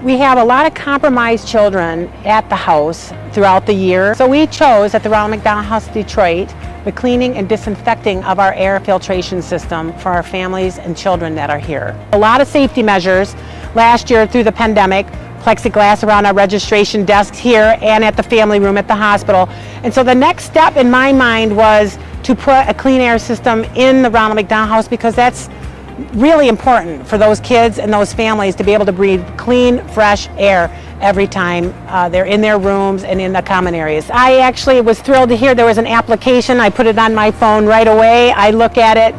We have a lot of compromised children at the house throughout the year. So we chose at the Ronald McDonald House Detroit the cleaning and disinfecting of our air filtration system for our families and children that are here. A lot of safety measures last year through the pandemic, plexiglass around our registration desks here and at the family room at the hospital. And so the next step in my mind was to put a clean air system in the Ronald McDonald House, because that's really important for those kids and those families to be able to breathe clean, fresh air every time they're in their rooms and in the common areas. I actually was thrilled to hear there was an application. I put it on my phone right away. I look at it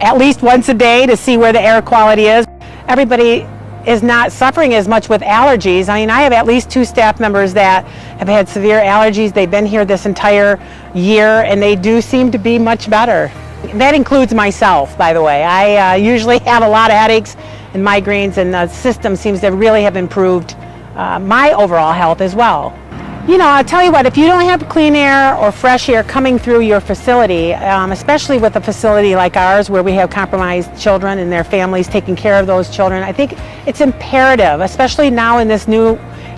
at least once a day to see where the air quality is. Everybody is not suffering as much with allergies. I mean, I have at least 2 staff members that have had severe allergies. They've been here this entire year and they do seem to be much better. That includes myself, by the way. I usually have a lot of headaches and migraines, and the system seems to really have improved my overall health as well. You know, I'll tell you what, if you don't have clean air or fresh air coming through your facility, especially with a facility like ours where we have compromised children and their families taking care of those children, I think it's imperative, especially now in this new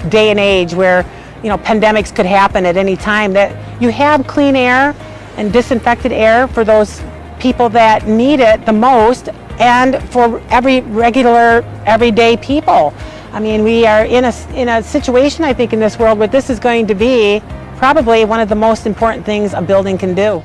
day and age where, you know, pandemics could happen at any time, that you have clean air and disinfected air for those people that need it the most, and for everyday people. I mean, we are in a situation, I think, in this world where this is going to be probably one of the most important things a building can do.